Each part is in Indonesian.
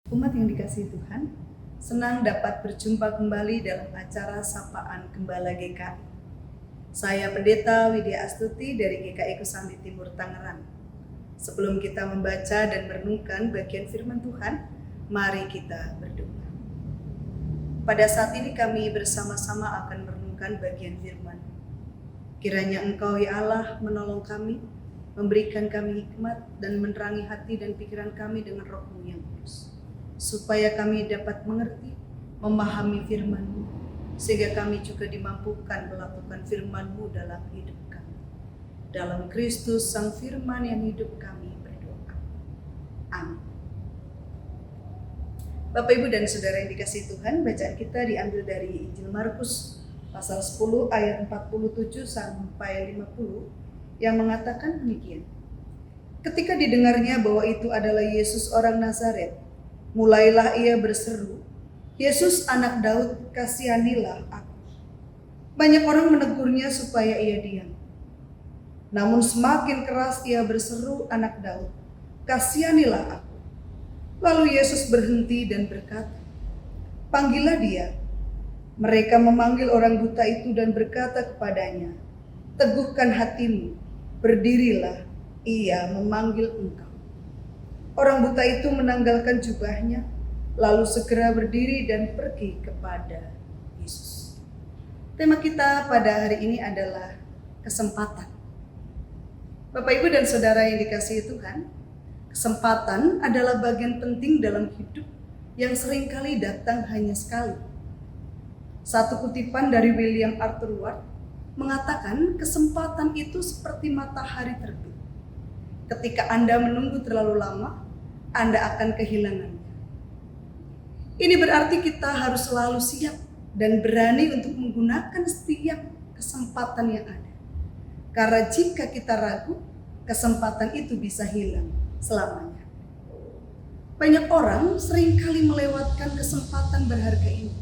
Umat yang dikasihi Tuhan, senang dapat berjumpa kembali dalam acara Sapaan Gembala GKI. Saya Pendeta Widya Astuti dari GKI Kosambi Timur Tangerang. Sebelum kita membaca dan merenungkan bagian firman Tuhan, mari kita berdoa. Pada saat ini kami bersama-sama akan merenungkan bagian firman. Kiranya Engkau ya Allah menolong kami, memberikan kami hikmat dan menerangi hati dan pikiran kami dengan Roh-Mu yang kudus, supaya kami dapat mengerti, memahami firman-Mu, sehingga kami juga dimampukan melakukan firman-Mu dalam hidup kami. Dalam Kristus Sang Firman yang hidup kami berdoa. Amin. Bapak, Ibu, dan Saudara yang dikasihi Tuhan, bacaan kita diambil dari Injil Markus pasal 10 ayat 47 sampai 50 yang mengatakan demikian. Ketika didengarnya bahwa itu adalah Yesus orang Nazaret, mulailah ia berseru, "Yesus anak Daud, kasihanilah aku." Banyak orang menegurnya supaya ia diam. Namun semakin keras ia berseru, "Anak Daud, kasihanilah aku." Lalu Yesus berhenti dan berkata, "Panggillah dia." Mereka memanggil orang buta itu dan berkata kepadanya, "Teguhkan hatimu, berdirilah, ia memanggil engkau." Orang buta itu menanggalkan jubahnya, lalu segera berdiri dan pergi kepada Yesus. Tema kita pada hari ini adalah kesempatan. Bapak, Ibu, dan Saudara yang dikasihi Tuhan, kesempatan adalah bagian penting dalam hidup yang seringkali datang hanya sekali. Satu kutipan dari William Arthur Ward mengatakan kesempatan itu seperti matahari terbit. Ketika Anda menunggu terlalu lama, Anda akan kehilangannya. Ini berarti kita harus selalu siap dan berani untuk menggunakan setiap kesempatan yang ada. Karena jika kita ragu, kesempatan itu bisa hilang selamanya. Banyak orang seringkali melewatkan kesempatan berharga ini.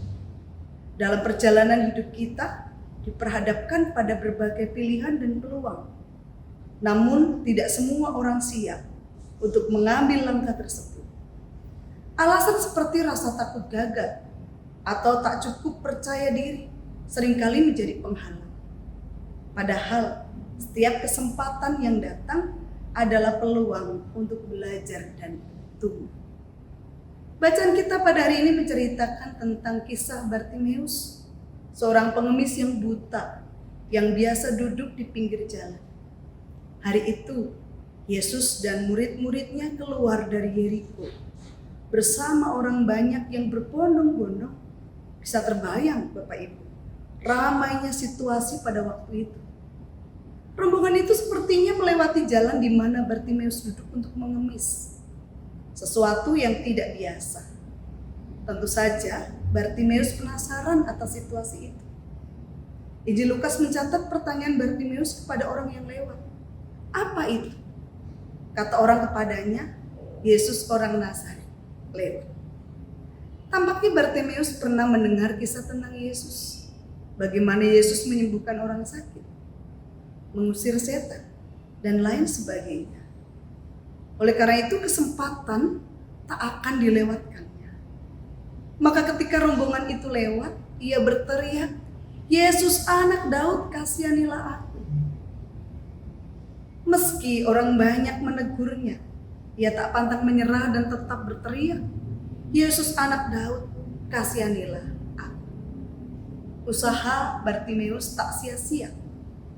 Dalam perjalanan hidup kita, diperhadapkan pada berbagai pilihan dan peluang. Namun tidak semua orang siap untuk mengambil langkah tersebut. Alasan seperti rasa takut gagal atau tak cukup percaya diri seringkali menjadi penghalang. Padahal setiap kesempatan yang datang adalah peluang untuk belajar dan tumbuh. Bacaan kita pada hari ini menceritakan tentang kisah Bartimeus, seorang pengemis yang buta yang biasa duduk di pinggir jalan. Hari itu, Yesus dan murid-muridnya keluar dari Yeriko bersama orang banyak yang berbondong-bondong. Bisa terbayang, Bapak Ibu, ramainya situasi pada waktu itu. Rombongan itu sepertinya melewati jalan di mana Bartimeus duduk untuk mengemis. Sesuatu yang tidak biasa. Tentu saja Bartimeus penasaran atas situasi itu. Injil Lukas mencatat pertanyaan Bartimeus kepada orang yang lewat. "Apa itu?" Kata orang kepadanya, "Yesus orang Nazaret lewat." Tampaknya Bartimeus pernah mendengar kisah tentang Yesus. Bagaimana Yesus menyembuhkan orang sakit, mengusir setan, dan lain sebagainya. Oleh karena itu kesempatan tak akan dilewatkannya. Maka ketika rombongan itu lewat, ia berteriak, "Yesus anak Daud, kasihanilah aku." Meski orang banyak menegurnya, ia tak pantang menyerah dan tetap berteriak, "Yesus anak Daud, kasihanilah aku." Usaha Bartimeus tak sia-sia,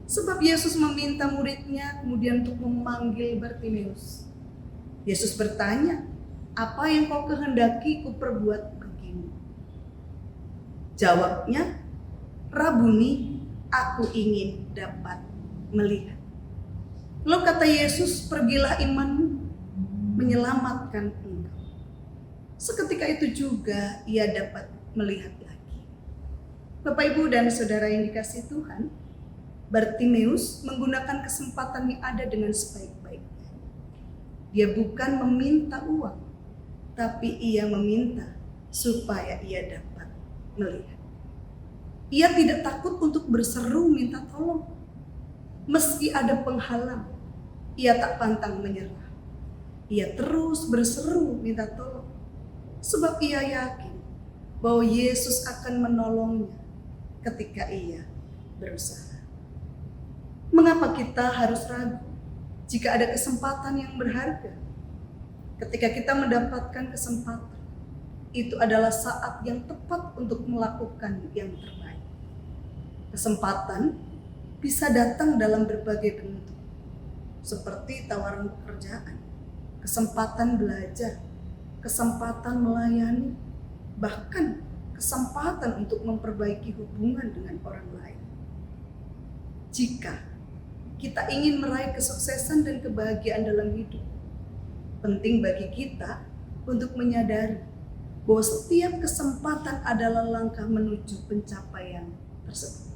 sebab Yesus meminta muridnya kemudian untuk memanggil Bartimeus. Yesus bertanya, "Apa yang kau kehendaki kuperbuat bagimu?" Jawabnya, "Rabuni, aku ingin dapat melihat." Lalu kata Yesus, "Pergilah, imanmu menyelamatkan engkau." Seketika itu juga ia dapat melihat lagi. Bapak, Ibu, dan Saudara yang dikasihi Tuhan, Bartimeus menggunakan kesempatan yang ada dengan sebaik-baiknya. Dia bukan meminta uang, tapi ia meminta supaya ia dapat melihat. Ia tidak takut untuk berseru minta tolong. Meski ada penghalang, ia tak pantang menyerah. Ia terus berseru minta tolong. sebab ia yakin bahwa Yesus akan menolongnya ketika ia berusaha. Mengapa kita harus ragu jika ada kesempatan yang berharga? Ketika kita mendapatkan kesempatan, itu adalah saat yang tepat untuk melakukan yang terbaik. Kesempatan bisa datang dalam berbagai bentuk, seperti tawaran pekerjaan, kesempatan belajar, kesempatan melayani, bahkan kesempatan untuk memperbaiki hubungan dengan orang lain. Jika kita ingin meraih kesuksesan dan kebahagiaan dalam hidup, penting bagi kita untuk menyadari bahwa setiap kesempatan adalah langkah menuju pencapaian tersebut.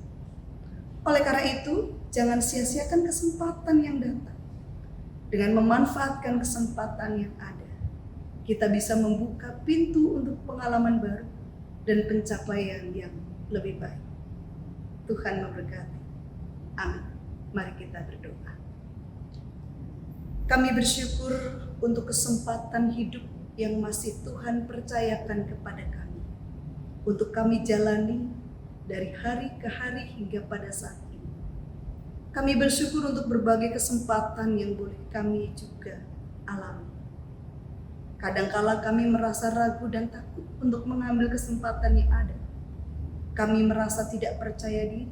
Oleh karena itu, jangan sia-siakan kesempatan yang datang. Dengan memanfaatkan kesempatan yang ada, kita bisa membuka pintu untuk pengalaman baru dan pencapaian yang lebih baik. Tuhan memberkati. Amin. Mari kita berdoa. Kami bersyukur untuk kesempatan hidup yang masih Tuhan percayakan kepada kami, untuk kami jalani dari hari ke hari hingga pada saat ini. Kami bersyukur untuk berbagai kesempatan yang boleh kami juga alami. Kadangkala kami merasa ragu dan takut untuk mengambil kesempatan yang ada. Kami merasa tidak percaya diri,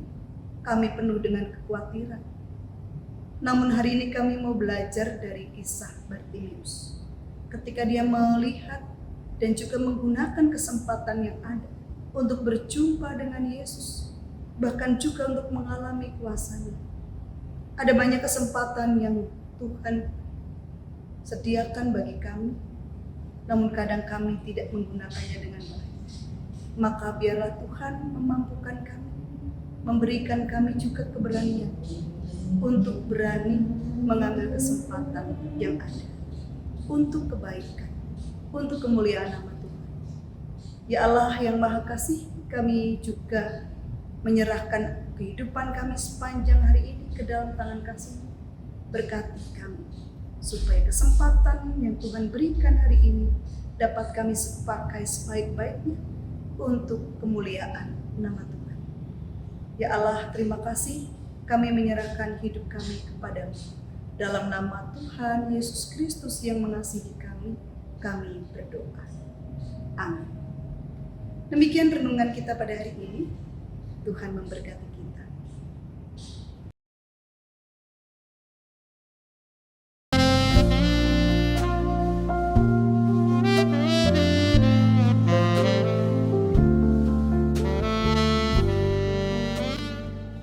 kami penuh dengan kekhawatiran. Namun hari ini kami mau belajar dari kisah Bartimius. Ketika dia melihat dan juga menggunakan kesempatan yang ada untuk berjumpa dengan Yesus, bahkan juga untuk mengalami kuasa-Nya. Ada banyak kesempatan yang Tuhan sediakan bagi kami, namun kadang kami tidak menggunakannya dengan baik. Maka biarlah Tuhan memampukan kami, memberikan kami juga keberanian untuk berani mengambil kesempatan yang ada untuk kebaikan, untuk kemuliaan nama Tuhan. Ya Allah yang Maha Kasih, kami juga menyerahkan kehidupan kami sepanjang hari ini ke dalam tangan kasih. Berkati kami, supaya kesempatan yang Tuhan berikan hari ini dapat kami pakai sebaik-baiknya untuk kemuliaan nama Tuhan. Ya Allah, terima kasih, kami menyerahkan hidup kami kepadamu. Dalam nama Tuhan Yesus Kristus yang mengasihi kami berdoa. Amin. Demikian renungan kita pada hari ini. Tuhan memberkati kita.